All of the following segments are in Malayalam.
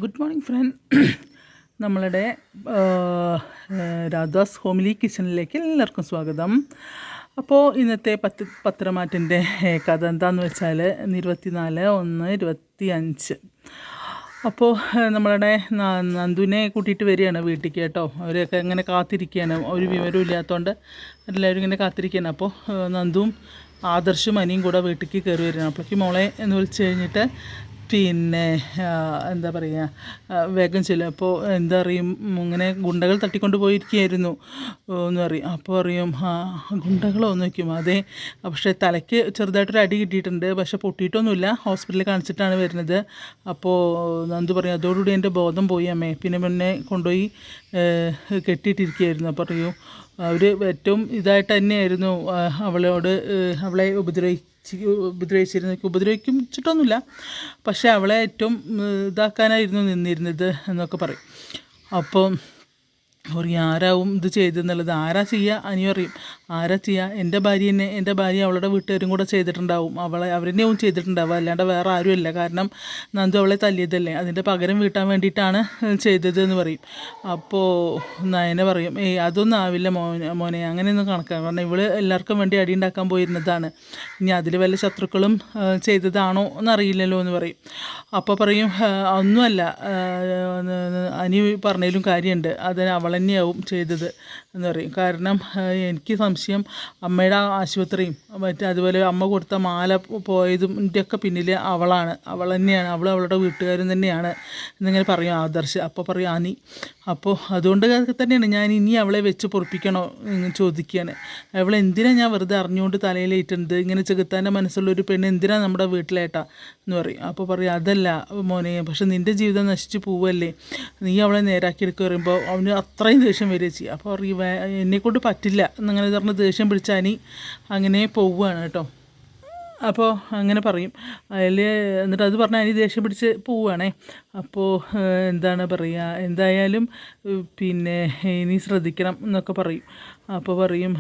Good morning front. നമ്മളുടെ രാധാസ് ഹോംലി കിച്ചണിലേക്ക് എല്ലാവർക്കും സ്വാഗതം. അപ്പോൾ ഇന്നത്തെ പത്രമാറ്റിൻ്റെ കഥ എന്താണെന്ന് വെച്ചാൽ 24/1/25. അപ്പോൾ നമ്മളുടെ നന്ദുവിനെ കൂട്ടിയിട്ട് വരികയാണ് വീട്ടിലേക്ക് കേട്ടോ. അവരൊക്കെ ഇങ്ങനെ കാത്തിരിക്കുകയാണ്, ഒരു വിവരവും ഇല്ലാത്തതുകൊണ്ട് എല്ലാവരും ഇങ്ങനെ കാത്തിരിക്കുകയാണ്. അപ്പോൾ നന്ദുവും ആദർശും അനിയും കൂടെ വീട്ടിലേക്ക് കയറി വരികയാണ്. അപ്പോഴേക്ക് മോളെ എന്ന് വിളിച്ച് കഴിഞ്ഞിട്ട് പിന്നെ എന്താ പറയുക, വേഗം ചെല്ലും. അപ്പോൾ എന്താ അറിയും, ഇങ്ങനെ ഗുണ്ടകൾ തട്ടിക്കൊണ്ട് പോയിരിക്കുകയായിരുന്നു എന്ന് പറയും. അപ്പോൾ അറിയും ഗുണ്ടകളോ എന്ന് വയ്ക്കും. അതെ, പക്ഷേ തലയ്ക്ക് ചെറുതായിട്ടൊരു അടി കിട്ടിയിട്ടുണ്ട്, പക്ഷേ പൊട്ടിയിട്ടൊന്നുമില്ല. ഹോസ്പിറ്റലിൽ കാണിച്ചിട്ടാണ് വരുന്നത്. അപ്പോൾ നന്ദു പറയും, അതോടുകൂടി എൻ്റെ ബോധം പോയി അമ്മേ. പിന്നെ മുന്നേ കൊണ്ടുപോയി കെട്ടിയിട്ടിരിക്കുകയായിരുന്നു. അപ്പോൾ പറയും, അവർ ഏറ്റവും ഇതായിട്ട് തന്നെയായിരുന്നു അവളെ ഉപദ്രവിച്ചിട്ടൊന്നുമില്ല, പക്ഷേ അവളെ ഏറ്റവും ഇതാക്കാനായിരുന്നു നിന്നിരുന്നത് എന്നൊക്കെ പറയും. അപ്പം പറയും, ആരാവും ഇത് ചെയ്തെന്നുള്ളത്, ആരാ ചെയ്യുക അനിയും അറിയും. ആരാ ചെയ്യുക, എൻ്റെ ഭാര്യ അവളുടെ വീട്ടുകാരും കൂടെ ചെയ്തിട്ടുണ്ടാവും, അവരെന്നെയും ചെയ്തിട്ടുണ്ടാവും, അല്ലാണ്ട് വേറെ ആരുമല്ല. കാരണം നന്ദു അവളെ തല്ലിയതല്ലേ, അതിൻ്റെ പകരം വീട്ടാൻ വേണ്ടിയിട്ടാണ് ചെയ്തത് എന്ന് പറയും. അപ്പോൾ നയന പറയും, അതൊന്നും ആവില്ല മോനെ, അങ്ങനെയൊന്നും കണക്കാണ്. കാരണം ഇവള് എല്ലാവർക്കും വേണ്ടി അടി ഉണ്ടാക്കാൻ പോയിരുന്നതാണ്, ഇനി അതിൽ വല്ല ശത്രുക്കളും ചെയ്തതാണോ എന്നറിയില്ലല്ലോ എന്ന് പറയും. അപ്പോൾ പറയും, ഒന്നുമല്ല, അനി പറഞ്ഞതിലും കാര്യമുണ്ട്, അത് അവൾ തന്നെയാവും ചെയ്തത് എന്ന് പറയും. കാരണം എനിക്ക് സംശയം അമ്മയുടെ ആശുപത്രിയും അതുപോലെ അമ്മ കൊടുത്ത മാല പോയതും ഇതിൻ്റെയൊക്കെ പിന്നിൽ അവൾ തന്നെയാണ്, അവളുടെ വീട്ടുകാരും തന്നെയാണ് എന്നിങ്ങനെ പറയും ആദർശ്. അപ്പോൾ പറയും അനി, അപ്പോൾ അതുകൊണ്ട് തന്നെയാണ് ഞാൻ ഇനി അവളെ വെച്ച് പൊറപ്പിക്കണോ ചോദിക്കുകയാണ്. അവളെന്തിനാണ് ഞാൻ വെറുതെ അറിഞ്ഞുകൊണ്ട് തലയിലേറ്റുന്നത്, ഇങ്ങനെ ചെകുത്താൻ്റെ മനസ്സുള്ളൊരു പെണ്ണ് എന്തിനാണ് നമ്മുടെ വീട്ടിലേട്ടാ എന്ന് പറയും. അപ്പോൾ പറയും, അതല്ല മോനെ, പക്ഷെ നിൻ്റെ ജീവിതം നശിച്ച് പോവല്ലേ, നീ അവളെ നേരാക്കിയെടുക്കുക പറയുമ്പോൾ അവന് അത്രയും ദേഷ്യം വരിക ചെയ്യും. അപ്പോൾ പറയും, എന്നെക്കൊണ്ട് പറ്റില്ല എന്നങ്ങനെ പറഞ്ഞ് ദേഷ്യം പിടിച്ചാനി അങ്ങനെ പോവുകയാണ് കേട്ടോ. അപ്പോൾ അങ്ങനെ പറയും എന്നിട്ട് അത് പറഞ്ഞാൽ അനി ദേഷ്യം പിടിച്ച് പോവുകയാണേ. അപ്പോൾ എന്താണ് പറയുക, എന്തായാലും പിന്നെ ഇനി ശ്രദ്ധിക്കണം എന്നൊക്കെ പറയും. അപ്പോൾ പറയും,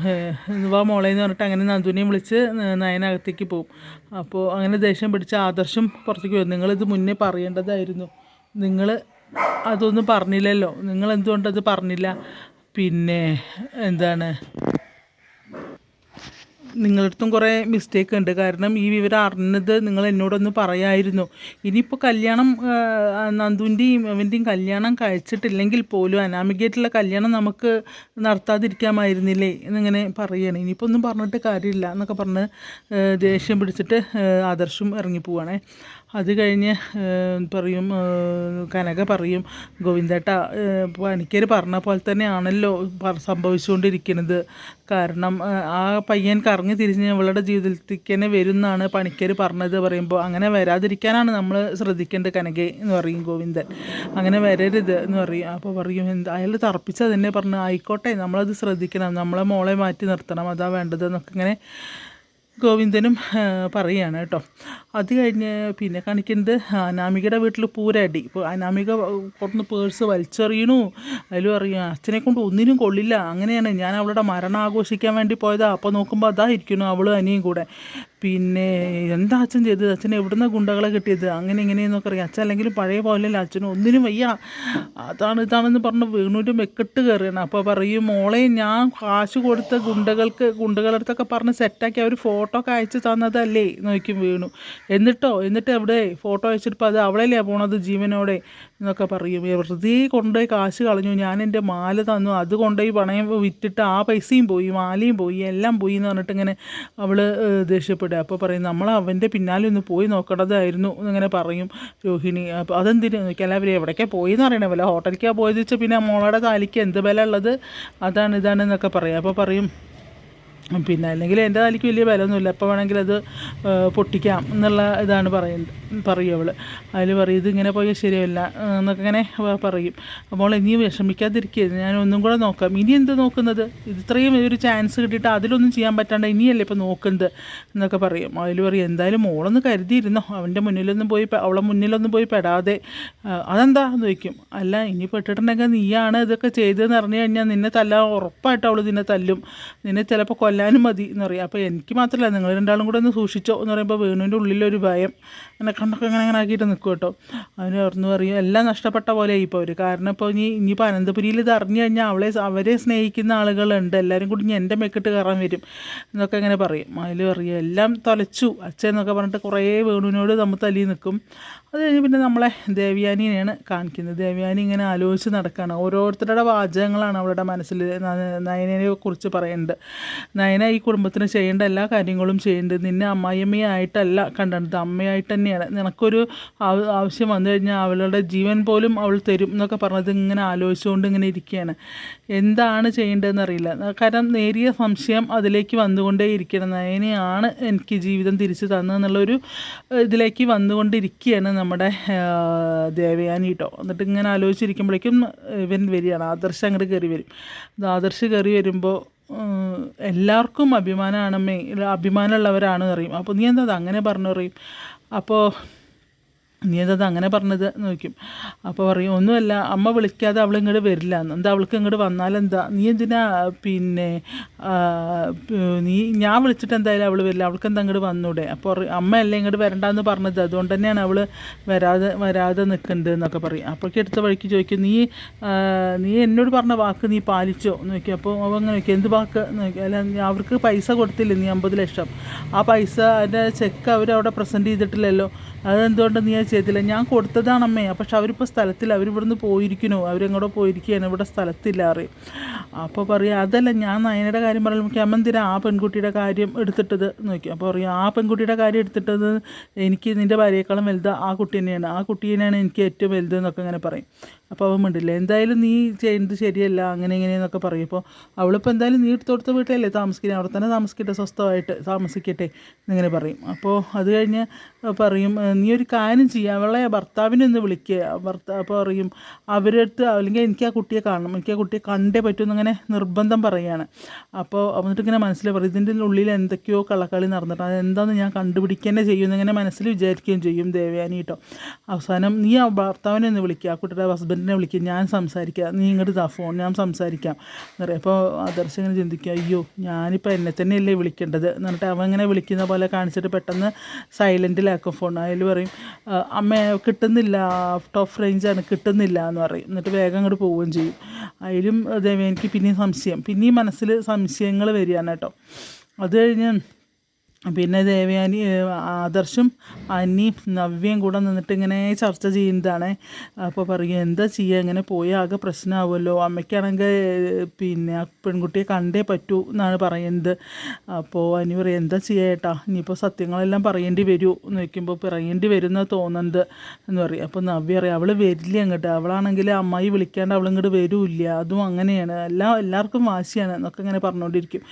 വാ മോളെ എന്ന് പറഞ്ഞിട്ട് അങ്ങനെ നന്ദുവിനെയും വിളിച്ച് നയനകത്തേക്ക് പോവും. അപ്പോൾ അങ്ങനെ ദേഷ്യം പിടിച്ച ആദർശം പുറത്തേക്ക് വരും. നിങ്ങളിത് മുന്നേ പറയേണ്ടതായിരുന്നു, നിങ്ങൾ അതൊന്നും പറഞ്ഞില്ലല്ലോ, നിങ്ങൾ എന്തുകൊണ്ടത് പറഞ്ഞില്ല, പിന്നെ എന്താണ് നിങ്ങളടുത്തും കുറേ മിസ്റ്റേക്ക് ഉണ്ട്. കാരണം ഈ വിവരം അറിഞ്ഞത് നിങ്ങൾ എന്നോടൊന്ന് പറയായിരുന്നു. ഇനിയിപ്പോൾ കല്യാണം നന്ദുവിൻ്റെയും അവൻ്റെയും കല്യാണം കഴിച്ചിട്ടില്ലെങ്കിൽ പോലും അനാമികയായിട്ടുള്ള കല്യാണം നമുക്ക് നടത്താതിരിക്കാമായിരുന്നില്ലേ എന്നിങ്ങനെ പറയുകയാണ്. ഇനിയിപ്പോൾ ഒന്നും പറഞ്ഞിട്ട് കാര്യമില്ല എന്നൊക്കെ പറഞ്ഞ് ദേഷ്യം പിടിച്ചിട്ട് ആദർശം ഇറങ്ങിപ്പോവാണേ. അത് കഴിഞ്ഞ് പറയും, കനക പറയും, ഗോവിന്ദേട്ട പണിക്കർ പറഞ്ഞ പോലെ തന്നെയാണല്ലോ സംഭവിച്ചുകൊണ്ടിരിക്കുന്നത്. കാരണം ആ പയ്യൻ കറങ്ങി തിരിഞ്ഞ് അവളുടെ ജീവിതത്തിലേക്ക് തന്നെ വരുമെന്നാണ് പണിക്കർ പറഞ്ഞത് പറയുമ്പോൾ, അങ്ങനെ വരാതിരിക്കാനാണ് നമ്മൾ ശ്രദ്ധിക്കേണ്ടത് കനകെ എന്ന് പറയും ഗോവിന്ദൻ. അങ്ങനെ വരരുത് എന്ന് പറയും. അപ്പോൾ പറയും, അയാൾ തറപ്പിച്ചത് തന്നെ പറഞ്ഞു, ആയിക്കോട്ടെ നമ്മളത് ശ്രദ്ധിക്കണം, നമ്മളെ മോളെ മാറ്റി നിർത്തണം, അതാ വേണ്ടത് എന്നൊക്കെ ഇങ്ങനെ ഗോവിന്ദനും പറയുകയാണ് കേട്ടോ. അത് കഴിഞ്ഞ് പിന്നെ കാണിക്കുന്നത് അനാമികയുടെ വീട്ടിൽ പൂരടി. ഇപ്പോൾ അനാമിക കുറന്ന് പേഴ്സ് വലിച്ചെറിയണു, അതിലും അറിയാം അച്ഛനെ കൊണ്ട് ഒന്നിനും കൊള്ളില്ല, അങ്ങനെയാണ് ഞാൻ അവളുടെ മരണം ആഘോഷിക്കാൻ വേണ്ടി പോയതാ. അപ്പോൾ നോക്കുമ്പോൾ അതാ ഇരിക്കുന്നു അവളും അനിയും കൂടെ. പിന്നെ എന്താ അച്ഛൻ ചെയ്തത്, അച്ഛൻ എവിടുന്ന ഗുണ്ടകളെ കിട്ടിയത്, അങ്ങനെ ഇങ്ങനെയെന്നൊക്കെ അറിയാം. അച്ഛൻ അല്ലെങ്കിലും പഴയ പോലെയല്ല, അച്ഛനും ഒന്നിനും വയ്യ, ഇതാണെന്ന് പറഞ്ഞ് വീണൂരും വെക്കിട്ട് കയറുകയാണ്. അപ്പോൾ പറയും, മോളെ ഞാൻ കാശ് കൊടുത്ത ഗുണ്ടകളടുത്തൊക്കെ പറഞ്ഞ് സെറ്റാക്കി അവർ ഫോട്ടോ ഒക്കെ അയച്ച് തന്നതല്ലേ നോക്കും വീണു. എന്നിട്ട് എവിടെ ഫോട്ടോ അയച്ചിട്ട് അത് അവളല്ലേ പോണത് ജീവനോടെ എന്നൊക്കെ പറയും. വെറുതെ കൊണ്ടുപോയി കാശ് കളഞ്ഞു, ഞാൻ എൻ്റെ മാല തന്നു, അത് കൊണ്ടുപോയി പണയം വിറ്റിട്ട് ആ പൈസയും പോയി, മാലയും പോയി, എല്ലാം പോയി എന്ന് പറഞ്ഞിട്ട് ഇങ്ങനെ അവൾ ദേഷ്യപ്പെടുക. അപ്പോൾ പറയും, നമ്മൾ അവൻ്റെ പിന്നാലെ ഒന്ന് പോയി നോക്കേണ്ടതായിരുന്നു എന്നിങ്ങനെ പറയും രോഹിണി. അപ്പോൾ അതെന്തിനു നോക്കിയാൽ അവർ എവിടേക്കാണ് പോയി എന്ന് അറിയണേ, വല്ല ഹോട്ടലിലേക്കാണ് പോയത് വെച്ചാൽ പിന്നെ മോളുടെ താലിക്ക് എന്ത് ബലം ഉള്ളത്, ഇതാണെന്നൊക്കെ പറയും. അപ്പോൾ പറയും, പിന്നെ അല്ലെങ്കിൽ എൻ്റെ തലയ്ക്ക് വലിയ ബലമൊന്നുമില്ല, എപ്പോൾ വേണമെങ്കിൽ അത് പൊട്ടിക്കാം എന്നുള്ള ഇതാണ് പറയും അവൾ. അതിൽ പറയും, ഇതിങ്ങനെ പോയാൽ ശരിയല്ല എന്നൊക്കെ ഇങ്ങനെ പറയും. അപ്പോൾ ഇനിയും വിഷമിക്കാതിരിക്കരുത്, ഞാൻ ഒന്നും കൂടെ നോക്കാം. ഇനി എന്ത് നോക്കുന്നത്, ഇത്രയും ഒരു ചാൻസ് കിട്ടിയിട്ട് അതിലൊന്നും ചെയ്യാൻ പറ്റാണ്ട് ഇനിയല്ലേ ഇപ്പോൾ നോക്കുന്നത് എന്നൊക്കെ പറയും. അതിൽ പറയും, എന്തായാലും മോളൊന്ന് കരുതിയിരുന്നോ, അവളെ മുന്നിലൊന്നും പോയി പെടാതെ. അതെന്താ എന്ന് ചോദിക്കും. അല്ല ഇനി പെട്ടിട്ടുണ്ടെങ്കിൽ നീയാണ് ഇതൊക്കെ ചെയ്തതെന്ന് അറിഞ്ഞു കഴിഞ്ഞാൽ നിന്നെ തല്ലാൻ ഉറപ്പായിട്ട് അവൾ നിന്നെ തല്ലും, നിന്നെ ചിലപ്പോൾ കൊല്ലാനും മതി എന്ന് പറയും. അപ്പോൾ എനിക്ക് മാത്രമല്ല, നിങ്ങൾ രണ്ടാളും കൂടെ ഒന്ന് സൂക്ഷിച്ചോ എന്ന് പറയുമ്പോൾ വേണുവിൻ്റെ ഉള്ളിലൊരു ഭയം അങ്ങനെ കണ്ണൊക്കെ അങ്ങനെ ആക്കിയിട്ട് നിൽക്കും കേട്ടോ. അവന് ഓർന്ന് പറയും എല്ലാം നഷ്ടപ്പെട്ട പോലെ ഇപ്പോൾ അവർ. കാരണം ഇപ്പോൾ ഇനിയിപ്പോൾ അനന്തപുരിയിൽ ഇത് അറിഞ്ഞു കഴിഞ്ഞാൽ അവരെ സ്നേഹിക്കുന്ന ആളുകളുണ്ട്, എല്ലാവരും കൂടി ഇനി എൻ്റെ മെക്കിട്ട് കയറാൻ വരും എന്നൊക്കെ അങ്ങനെ പറയും. അതിൽ പറയും എല്ലാം തൊലച്ചു അച്ഛൻ എന്നൊക്കെ പറഞ്ഞിട്ട് കുറേ വേണുവിനോട് നമ്മൾ തല്ലി നിൽക്കും. അത് കഴിഞ്ഞ് പിന്നെ നമ്മളെ ദേവയാനിനെയാണ് കാണിക്കുന്നത്. ദേവയാനി ഇങ്ങനെ ആലോചിച്ച് നടക്കുകയാണ്. ഓരോരുത്തരുടെ വാചകങ്ങളാണ് അവളുടെ മനസ്സിൽ നയനയെ കുറിച്ച് പറയുന്നുണ്ട്. നയന ഈ കുടുംബത്തിന് ചെയ്യേണ്ട എല്ലാ കാര്യങ്ങളും ചെയ്യുന്നുണ്ട്. നിന്നെ അമ്മായിയമ്മയായിട്ടല്ല കണ്ടത്, അമ്മയായിട്ട് തന്നെയാണ്. നിനക്കൊരു ആവശ്യം വന്നു കഴിഞ്ഞാൽ അവളുടെ ജീവൻ പോലും അവൾ തരും എന്നൊക്കെ പറഞ്ഞത് ഇങ്ങനെ ആലോചിച്ചുകൊണ്ട് ഇങ്ങനെ ഇരിക്കുകയാണ്. എന്താണ് ചെയ്യേണ്ടതെന്ന് അറിയില്ല. കാരണം നേരിയ സംശയം അതിലേക്ക് വന്നുകൊണ്ടേ ഇരിക്കണം. നയനയാണ് എനിക്ക് ജീവിതം തിരിച്ചു തന്നതെന്നുള്ളൊരു ഇതിലേക്ക് വന്നുകൊണ്ടിരിക്കുകയാണ് നമ്മുടെ ദേവയാനി കേട്ടോ. എന്നിട്ട് ഇങ്ങനെ ആലോചിച്ചിരിക്കുമ്പോഴേക്കും ഇവൻ വരികയാണ്, ആദർശ് അങ്ങോട്ട് കയറി വരും. ആദർശ് കയറി വരുമ്പോൾ എല്ലാവർക്കും അഭിമാനമാണമ്മേ, അഭിമാനമുള്ളവരാണ് പറയും. അപ്പോൾ നീ എന്താ അങ്ങനെ പറഞ്ഞു പറയും. അപ്പോൾ നീ എന്താ അങ്ങനെ പറഞ്ഞത് എന്ന് ചോദിക്കും. അപ്പോൾ പറയും ഒന്നുമല്ല, അമ്മ വിളിക്കാതെ അവൾ ഇങ്ങോട്ട് വരില്ല എന്ന്. എന്താ അവൾക്ക് ഇങ്ങോട്ട് വന്നാലെന്താ, നീ എന്തിനാ പിന്നെ ഞാൻ വിളിച്ചിട്ട് എന്തായാലും അവൾ വരില്ല, അവൾക്ക് എന്താ ഇങ്ങോട്ട് വന്നൂടെ. അപ്പോൾ അമ്മയല്ലേ ഇങ്ങോട്ട് വരണ്ടെന്ന് പറഞ്ഞത്, അതുകൊണ്ട് തന്നെയാണ് അവൾ വരാതെ നിൽക്കുന്നത് എന്നൊക്കെ പറയും. അപ്പോഴേക്ക് എടുത്ത വഴിക്ക് ചോദിക്കും നീ എന്നോട് പറഞ്ഞ വാക്ക് നീ പാലിച്ചോ എന്ന് ചോദിക്കും. അപ്പോൾ അവ അങ്ങനെ ചോദിക്കും എന്ത് വാക്ക് എന്ന് ചോദിക്കും. അല്ല അവർക്ക് പൈസ കൊടുത്തില്ലേ നീ 50 ലക്ഷം, ആ പൈസ അതിൻ്റെ ചെക്ക് അവരവിടെ പ്രസൻറ്റ് ചെയ്തിട്ടില്ലല്ലോ, അതെന്തുകൊണ്ട് നീ അത് ചെയ്തില്ല. ഞാൻ കൊടുത്തതാണമ്മേ, പക്ഷെ അവരിപ്പോൾ സ്ഥലത്തില്ല, അവരിവിടുന്ന് പോയിരിക്കണോ, അവരെങ്ങോട്ടോ പോയിരിക്കുകയാണ്, ഇവിടെ സ്ഥലത്തില്ല അറിയും. അപ്പോൾ പറയാം അതല്ല ഞാൻ നയനയുടെ കാര്യം പറയുമ്പോൾ അമ്മ എന്തിനാ ആ പെൺകുട്ടിയുടെ കാര്യം എടുത്തിട്ടത് എന്ന് നോക്കി. അപ്പോൾ പറയും ആ പെൺകുട്ടിയുടെ കാര്യം എടുത്തിട്ടത് എനിക്ക് നിൻ്റെ ഭാര്യയെക്കാളും വലുത് ആ കുട്ടി തന്നെയാണ്, ആ കുട്ടി തന്നെയാണ് എനിക്ക് ഏറ്റവും വലുത് എന്നൊക്കെ അങ്ങനെ പറയും. അപ്പോൾ അവൻ മിണ്ടില്ല. എന്തായാലും നീ ചെയ്യുന്നത് ശരിയല്ല അങ്ങനെ ഇങ്ങനെയെന്നൊക്കെ പറയും. അപ്പോൾ അവളിപ്പോൾ എന്തായാലും നീ എടുത്തോടുത്ത വീട്ടിലല്ലേ താമസിക്കുന്നത്, അവിടെ തന്നെ താമസിക്കട്ടെ, സ്വസ്ഥമായിട്ട് താമസിക്കട്ടെ എന്നിങ്ങനെ പറയും. അപ്പോൾ അത് കഴിഞ്ഞ് പറയും നീ ഒരു കാര്യം ചെയ്യുക, അവളെ ഭർത്താവിനെ ഒന്ന് വിളിക്കുക. അപ്പോൾ പറയും അവരടുത്ത് അല്ലെങ്കിൽ എനിക്ക് ആ കുട്ടിയെ കാണണം, എനിക്ക് ആ കുട്ടിയെ കണ്ടേ പറ്റുമെന്നിങ്ങനെ നിർബന്ധം പറയുകയാണ്. അപ്പോൾ എന്നിട്ട് ഇങ്ങനെ മനസ്സിൽ പറയും ഇതിൻ്റെ ഉള്ളിൽ എന്തൊക്കെയോ കള്ളക്കളി നടന്നിട്ട് അതെന്താണെന്ന് ഞാൻ കണ്ടുപിടിക്കുക തന്നെ ചെയ്യുമെന്നിങ്ങനെ മനസ്സിൽ വിചാരിക്കുകയും ചെയ്യും ദേവയാനി കേട്ടോ. അവസാനം നീ ആ ഭർത്താവിനെ ഒന്ന് വിളിക്കുക, ആ കുട്ടിയുടെ ഹസ്ബൻഡിനെ വിളിക്കുക, ഞാൻ സംസാരിക്കുക, നീ ഇങ്ങോട്ട് താ ഫോൺ ഞാൻ സംസാരിക്കാം എന്ന് പറയും. അപ്പോൾ ആദർശം ഇങ്ങനെ ചിന്തിക്കുക അയ്യോ ഞാനിപ്പോൾ എന്നെ തന്നെയല്ലേ വിളിക്കേണ്ടത് എന്നിട്ട് അവൻ ഇങ്ങനെ വിളിക്കുന്ന പോലെ കാണിച്ചിട്ട് പെട്ടെന്ന് സൈലൻറ്റിലാക്കും ഫോൺ. അതിൽ പറയും അമ്മ കിട്ടുന്നില്ല, ഔട്ട് ഓഫ് റേഞ്ചാണ്, കിട്ടുന്നില്ല എന്ന് പറയും. എന്നിട്ട് വേഗം അങ്ങോട്ട് പോവുകയും ചെയ്യും. അതിലും ദേവയാനിക്ക് പിന്നെയും പിന്നെയും മനസ്സിൽ സംശയങ്ങൾ വരികയാണ് കേട്ടോ. അത് കഴിഞ്ഞ് പിന്നെ ദേവയാനി ആദർശും അനിയും നവ്യയും കൂടെ നിന്നിട്ട് ഇങ്ങനെ ചർച്ച ചെയ്യുന്നതാണ്. അപ്പോൾ പറയും എന്താ ചെയ്യുക, ഇങ്ങനെ പോയാൽ ആകെ പ്രശ്നമാവുമല്ലോ, അമ്മയ്ക്കാണെങ്കിൽ പിന്നെ ആ പെൺകുട്ടിയെ കണ്ടേ പറ്റൂ എന്നാണ് പറയുന്നത്. അപ്പോൾ അനി പറയും എന്താ ചെയ്യുക ഏട്ടാ, ഇനിയിപ്പോൾ സത്യങ്ങളെല്ലാം പറയേണ്ടി വരൂ എന്ന് വയ്ക്കുമ്പോൾ പറയേണ്ടി വരുന്ന തോന്നുന്നത് എന്ന് പറയും. അപ്പോൾ നവ്യ പറയും അവൾ വരില്ല അങ്ങോട്ട്, അവളാണെങ്കിൽ അമ്മായി വിളിക്കാണ്ട് അവളിങ്ങോട്ട് വരില്ല, അതും അങ്ങനെയാണ്, എല്ലാവർക്കും വാശിയാണ് എന്നൊക്കെ ഇങ്ങനെ പറഞ്ഞുകൊണ്ടിരിക്കും.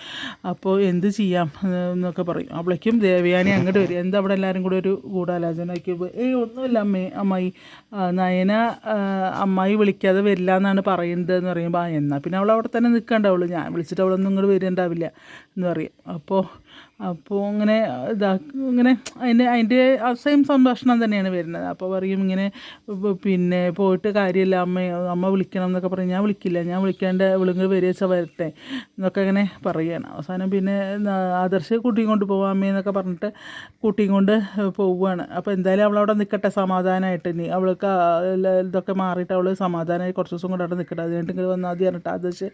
അപ്പോൾ എന്ത് ചെയ്യാം എന്നൊക്കെ പറയും. അപ്പോഴേക്കും ദേവയാനി അങ്ങോട്ട് വരും. എന്താ അവിടെ എല്ലാവരും കൂടെ ഒരു ഗൂഢാലോചന വയ്ക്കുമ്പോൾ ഒന്നുമില്ല അമ്മായി, നയന അമ്മായി വിളിക്കാതെ വരില്ല എന്നാണ് പറയുന്നത് എന്ന് പറയുമ്പോൾ എന്നാൽ പിന്നെ അവൾ അവിടെ തന്നെ നിൽക്കണ്ടാവുള്ളൂ, ഞാൻ വിളിച്ചിട്ട് അവളൊന്നും ഇങ്ങോട്ട് വരുന്നുണ്ടാവില്ല എന്ന് പറയും. അപ്പോൾ ഇങ്ങനെ ഇങ്ങനെ അതിൻ്റെ സെയിം സംഭാഷണം തന്നെയാണ് വരുന്നത്. അപ്പോൾ പറയും ഇങ്ങനെ പിന്നെ പോയിട്ട് കാര്യമില്ല അമ്മ വിളിക്കണം എന്നൊക്കെ പറയും. ഞാൻ വിളിക്കാണ്ട് വിളിങ്ങൾ വരിക വരട്ടെ എന്നൊക്കെ ഇങ്ങനെ പറയുകയാണ്. അവസാനം പിന്നെ ആദർശ് കൂട്ടിയും കൊണ്ട് പോവാം അമ്മയെന്നൊക്കെ പറഞ്ഞിട്ട് കൂട്ടിയും കൊണ്ട് പോവുകയാണ്. അപ്പോൾ എന്തായാലും അവളവിടെ നിൽക്കട്ടെ സമാധാനമായിട്ട്, ഇനി അവൾക്ക് ഇതൊക്കെ മാറിയിട്ട് അവൾ സമാധാനമായി കുറച്ച് ദിവസം കൂടെ അവിടെ നിൽക്കട്ടെ, അത് കഴിഞ്ഞിട്ട് ഇങ്ങനെ വന്നാൽ മതി പറഞ്ഞിട്ട് ആദർശ്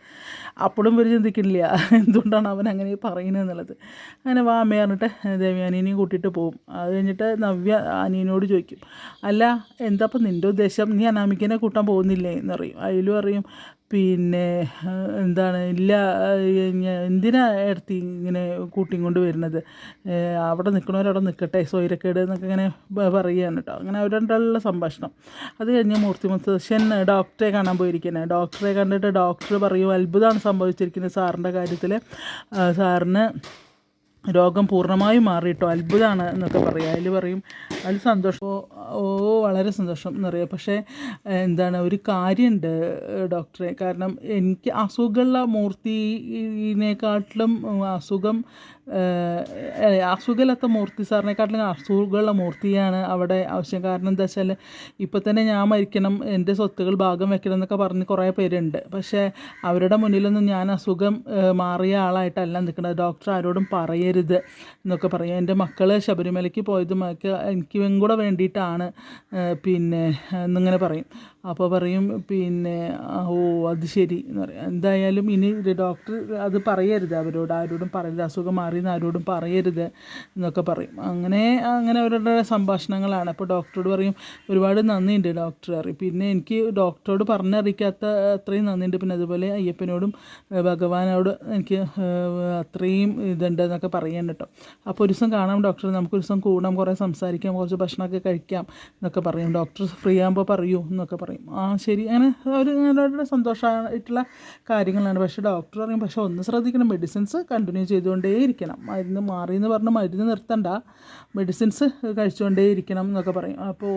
അപ്പോഴും ഇവർ ചിന്തിക്കില്ല എന്തുകൊണ്ടാണ് അവൻ അങ്ങനെ പറയുന്നത് എന്നുള്ളത്. അങ്ങനെ വാ അമ്മ പറഞ്ഞിട്ട് ദേവയാനിനെയും കൂട്ടിയിട്ട് പോകും. അത് കഴിഞ്ഞിട്ട് നവ്യ അനിയനോട് ചോദിക്കും അല്ല എന്താ ഇപ്പം നിൻ്റെ ഉദ്ദേശം, നീ അനാമികനെ കൂട്ടാൻ പോകുന്നില്ലേ എന്ന് പറയും. അതിലും പറയും പിന്നെ എന്താണ് ഇല്ല എന്തിനാ എടുത്തി ഇങ്ങനെ കൂട്ടിയും കൊണ്ട് വരുന്നത്, അവിടെ നിൽക്കണവരവിടെ നിൽക്കട്ടെ സ്വൈരക്കേട് എന്നൊക്കെ ഇങ്ങനെ പറയുകയാണ് കേട്ടോ. അങ്ങനെ അവരുള്ള സംഭാഷണം. അത് കഴിഞ്ഞ് മൂർത്തി മുത്തശ്ശൻ ഡോക്ടറെ കാണാൻ പോയിരിക്കുന്നത്. ഡോക്ടറെ കണ്ടിട്ട് ഡോക്ടർ പറയും അത്ഭുതമാണ് സംഭവിച്ചിരിക്കുന്നത് സാറിൻ്റെ കാര്യത്തിൽ, സാറിന് രോഗം പൂർണ്ണമായും മാറിയിട്ടോ, അത്ഭുതമാണ് എന്നൊക്കെ പറയും. അതിൽ പറയും അതിൽ സന്തോഷം, ഓ വളരെ സന്തോഷം എന്ന് പറയുക. പക്ഷേ എന്താണ് ഒരു കാര്യമുണ്ട് ഡോക്ടറെ, കാരണം എനിക്ക് അസുഖമുള്ള മൂർത്തിനെക്കാട്ടിലും അസുഖമില്ലാത്ത മൂർത്തി സാറിനെക്കാട്ടിലും അസുഖമുള്ള മൂർത്തിയാണ് അവിടെ ആവശ്യം. കാരണം എന്താ വെച്ചാൽ ഇപ്പോൾ തന്നെ ഞാൻ മരിക്കണം, എൻ്റെ സ്വത്തുകൾ ഭാഗം വെക്കണം എന്നൊക്കെ പറഞ്ഞ് കുറേ പേരുണ്ട്. പക്ഷേ അവരുടെ മുന്നിലൊന്നും ഞാൻ അസുഖം മാറിയ ആളായിട്ടല്ല നിൽക്കുന്നത്. ഡോക്ടർ ആരോടും പറയരുത് എന്നൊക്കെ പറയും. എൻ്റെ മക്കൾ ശബരിമലയ്ക്ക് പോയതും എനിക്കും കൂടെ വേണ്ടിയിട്ടാണ് പിന്നെ എന്നിങ്ങനെ പറയും. അപ്പോൾ പറയും പിന്നെ ഓ അത് ശരി എന്ന് പറയും. എന്തായാലും ഇനി ഡോക്ടർ അത് പറയരുത്, ആരോടും പറയരുത്, അസുഖം മാറിയെന്ന് ആരോടും പറയരുത് എന്നൊക്കെ പറയും. അങ്ങനെ അവരുടെ സംഭാഷണങ്ങളാണ്. അപ്പോൾ ഡോക്ടറോട് പറയും ഒരുപാട് നന്ദിയുണ്ട് ഡോക്ടർ പറയും. പിന്നെ എനിക്ക് ഡോക്ടറോട് പറഞ്ഞറിയിക്കാത്ത അത്രയും നന്ദിയുണ്ട്. പിന്നെ അതുപോലെ അയ്യപ്പനോടും ഭഗവാനോട് എനിക്ക് അത്രയും ഇതുണ്ട് എന്നൊക്കെ പറയാൻ കേട്ടോ. അപ്പോൾ ഒരു ദിവസം കാണാം ഡോക്ടർ, നമുക്കൊരു ദിവസം കൂടാം, കുറേ സംസാരിക്കാം, കുറച്ച് ഭക്ഷണമൊക്കെ കഴിക്കാം എന്നൊക്കെ പറയും. ഡോക്ടർ ഫ്രീ ആകുമ്പോൾ പറയൂ എന്നൊക്കെ പറയും. ആ ശരി, അങ്ങനെ അവരുടെ സന്തോഷമായിട്ടുള്ള കാര്യങ്ങളാണ്. പക്ഷേ ഡോക്ടർ പറയും പക്ഷേ ഒന്ന് ശ്രദ്ധിക്കണം, മെഡിസിൻസ് കണ്ടിന്യൂ ചെയ്തുകൊണ്ടേയിരിക്കണം, മരുന്ന് മാറിയെന്ന് പറഞ്ഞ് മരുന്ന് നിർത്തണ്ട, മെഡിസിൻസ് കഴിച്ചുകൊണ്ടേ ഇരിക്കണം എന്നൊക്കെ പറയും. അപ്പോൾ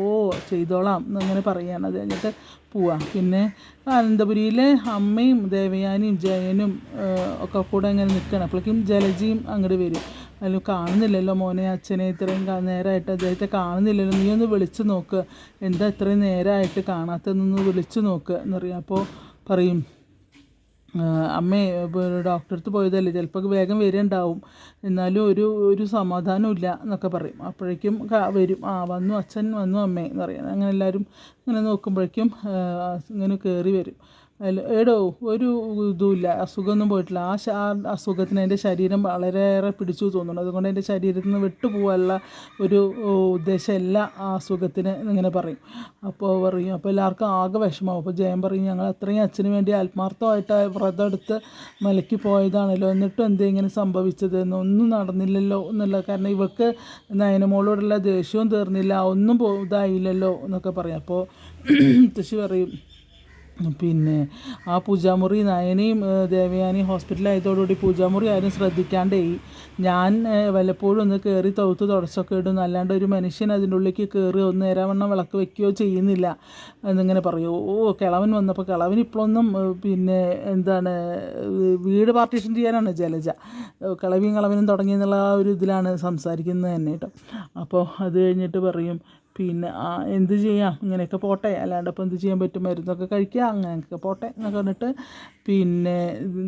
ചെയ്തോളാം എന്നങ്ങനെ പറയുകയാണ്. അത് കഴിഞ്ഞിട്ട് പോവാം. പിന്നെ അനന്തപുരിയിലെ അമ്മയും ദേവയാനിയും ജയനും ഒക്കെ കൂടെ അങ്ങനെ നിൽക്കണം. അപ്പോഴേക്കും ജലജിയും അങ്ങോട്ട് വരും. അതിൽ കാണുന്നില്ലല്ലോ മോനെ, അച്ഛനെ ഇത്രയും നേരമായിട്ട് അദ്ദേഹത്തെ കാണുന്നില്ലല്ലോ, നീ ഒന്ന് വിളിച്ച് നോക്ക്, എന്താ ഇത്രയും നേരമായിട്ട് കാണാത്തതെന്നൊന്ന് വിളിച്ച് നോക്ക് എന്നറിയാം. അപ്പോൾ പറയും അമ്മേ ഡോക്ടറെ അടുത്ത് പോയതല്ലേ, ചിലപ്പോൾ വേഗം വരുന്നുണ്ടാവും, എന്നാലും ഒരു സമാധാനമില്ല എന്നൊക്കെ പറയും. അപ്പോഴേക്കും വരും, വന്നു അച്ഛൻ വന്നു അമ്മേ എന്ന് പറയും. അങ്ങനെ എല്ലാവരും ഇങ്ങനെ നോക്കുമ്പോഴേക്കും ഇങ്ങനെ കയറി വരും. എടോ ഒരു ഇതുമില്ല, അസുഖമൊന്നും പോയിട്ടില്ല, ആ അസുഖത്തിന് എൻ്റെ ശരീരം വളരെയേറെ പിടിച്ചു തോന്നുന്നു, അതുകൊണ്ട് എൻ്റെ ശരീരത്തിൽ നിന്ന് വിട്ടുപോകാനുള്ള ഒരു ഉദ്ദേശമല്ല ആ അസുഖത്തിന് ഇങ്ങനെ പറയും. അപ്പോൾ എല്ലാവർക്കും ആകെ വിഷമമാവും. അപ്പോൾ ജയൻ പറയും ഞങ്ങൾ അത്രയും അച്ഛന് വേണ്ടി ആത്മാർത്ഥമായിട്ട് വ്രതം എടുത്ത് മലയ്ക്ക് പോയതാണല്ലോ, എന്നിട്ടും എന്തേ ഇങ്ങനെ സംഭവിച്ചത്, ഒന്നും നടന്നില്ലല്ലോ എന്നുള്ള, കാരണം ഇവർക്ക് നയനമോളോടുള്ള ദേഷ്യവും തീർന്നില്ല, ഒന്നും ഇതായില്ലല്ലോ എന്നൊക്കെ പറയും. അപ്പോൾ മുത്തശ്ശി പറയും പിന്നെ ആ പൂജാമുറി നയനയും ദേവയാനിയും ഹോസ്പിറ്റലായതോടുകൂടി പൂജാമുറി ആരും ശ്രദ്ധിക്കാണ്ടേ, ഞാൻ വല്ലപ്പോഴും ഒന്ന് കയറി തുടച്ചൊക്കെ ഇടും, അല്ലാണ്ട് ഒരു മനുഷ്യൻ അതിൻ്റെ ഉള്ളിലേക്ക് കയറി ഒന്ന് നേരാവണ്ണം വിളക്ക് വയ്ക്കുകയോ ചെയ്യുന്നില്ല എന്നിങ്ങനെ പറയും. കിളവൻ വന്നപ്പോൾ കിളവൻ ഇപ്പോഴൊന്നും പിന്നെ എന്താണ് വീട് പാർട്ടീഷൻ ചെയ്യാനാണ് ജലജ, കിളവനും തുടങ്ങിയെന്നുള്ള ആ ഒരു ഇതിലാണ് സംസാരിക്കുന്നത് തന്നെ കേട്ടോ. അപ്പോൾ അത് കഴിഞ്ഞിട്ട് പറയും പിന്നെ എന്ത് ചെയ്യാം, ഇങ്ങനെയൊക്കെ പോട്ടെ, അല്ലാണ്ട് ഇപ്പോൾ എന്ത് ചെയ്യാൻ പറ്റും, മരുന്നൊക്കെ കഴിക്കുക, അങ്ങനെയൊക്കെ പോട്ടെ എന്നൊക്കെ പറഞ്ഞിട്ട് പിന്നെ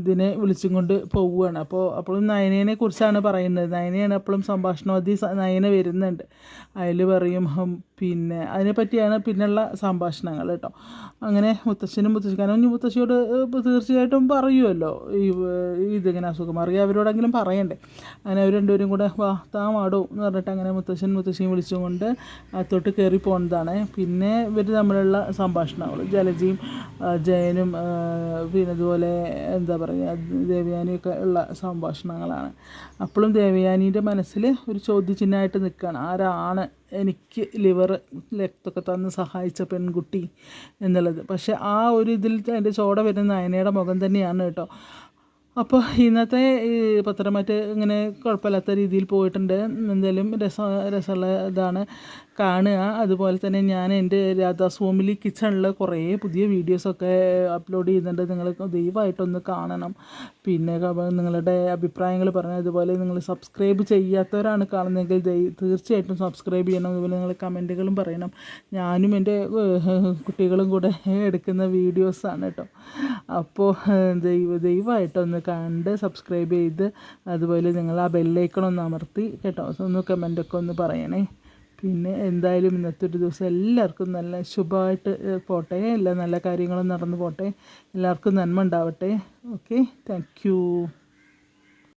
ഇതിനെ വിളിച്ചും കൊണ്ട് പോവുകയാണ്. അപ്പോഴും നയനയെ കുറിച്ചാണ് പറയുന്നത്. നയനയാണ് എപ്പോഴും സംഭാഷണവതി, നയന വരുന്നുണ്ട്. അതിൽ പറയും പിന്നെ അതിനെപ്പറ്റിയാണ് പിന്നെയുള്ള സംഭാഷണങ്ങൾ കേട്ടോ. അങ്ങനെ കാരണം ഇനി മുത്തശ്ശിയോട് തീർച്ചയായിട്ടും പറയുമല്ലോ ഇതിങ്ങനെ അസുഖം മാറി, അവരോടെങ്കിലും പറയണ്ടേ. അങ്ങനെ അവർ രണ്ടുപേരും കൂടെ വാടോ എന്ന് പറഞ്ഞിട്ട് അങ്ങനെ മുത്തശ്ശിയും വിളിച്ചുകൊണ്ട് അത്തോട്ട് കയറി പോകുന്നതാണ്. പിന്നെ ഇവർ തമ്മിലുള്ള സംഭാഷണങ്ങൾ ജലജിയും ജയനും പിന്നെ അതുപോലെ എന്താ പറയുക ദേവയാനിയൊക്കെ ഉള്ള സംഭാഷണങ്ങളാണ്. അപ്പോഴും ദേവയാനീൻ്റെ മനസ്സിൽ ഒരു ചോദ്യചിഹ്നമായിട്ട് നിൽക്കുകയാണ്, ആരാണ് എനിക്ക് രക്തമൊക്കെ തന്ന് സഹായിച്ച പെൺകുട്ടി എന്നുള്ളത്. പക്ഷേ ആ ഒരു ഇതിൽ എൻ്റെ ചോട വരുന്ന നയനയുടെ മുഖം തന്നെയാണ് കേട്ടോ. അപ്പോൾ ഇന്നത്തെ ഈ പത്രമാറ്റ് ഇങ്ങനെ കുഴപ്പമില്ലാത്ത രീതിയിൽ പോയിട്ടുണ്ട്. എന്തായാലും രസമുള്ള ഇതാണ് കാണുക. അതുപോലെ തന്നെ ഞാൻ എൻ്റെ രാധാസ് ഫാമിലി കിച്ചണിൽ കുറേ പുതിയ വീഡിയോസൊക്കെ അപ്ലോഡ് ചെയ്യുന്നുണ്ട്, നിങ്ങൾ ദയവായിട്ടൊന്ന് കാണണം. പിന്നെ നിങ്ങളുടെ അഭിപ്രായങ്ങൾ പറയണം. അതുപോലെ നിങ്ങൾ സബ്സ്ക്രൈബ് ചെയ്യാത്തവരാണ് കാണുന്നതെങ്കിൽ തീർച്ചയായിട്ടും സബ്സ്ക്രൈബ് ചെയ്യണം. അതുപോലെ നിങ്ങൾ കമൻറ്റുകളും പറയണം. ഞാനും എൻ്റെ കുട്ടികളും കൂടെ എടുക്കുന്ന വീഡിയോസാണ് കേട്ടോ. അപ്പോൾ ദയവായിട്ടൊന്ന് കണ്ട് സബ്സ്ക്രൈബ് ചെയ്ത് അതുപോലെ നിങ്ങൾ ആ ബെല്ലൈക്കണൊന്ന് അമർത്തി കേട്ടോ, ഒന്ന് കമൻറ്റൊക്കെ ഒന്ന് പറയണേ. പിന്നെ എന്തായാലും ഇന്നത്തെ ഒരു ദിവസം എല്ലാവർക്കും നല്ല ശുഭമായിട്ട് പോട്ടെ, എല്ലാ നല്ല കാര്യങ്ങളും നടന്നു പോട്ടെ, എല്ലാവർക്കും നന്മ ഉണ്ടാവട്ടെ. Okay, thank you.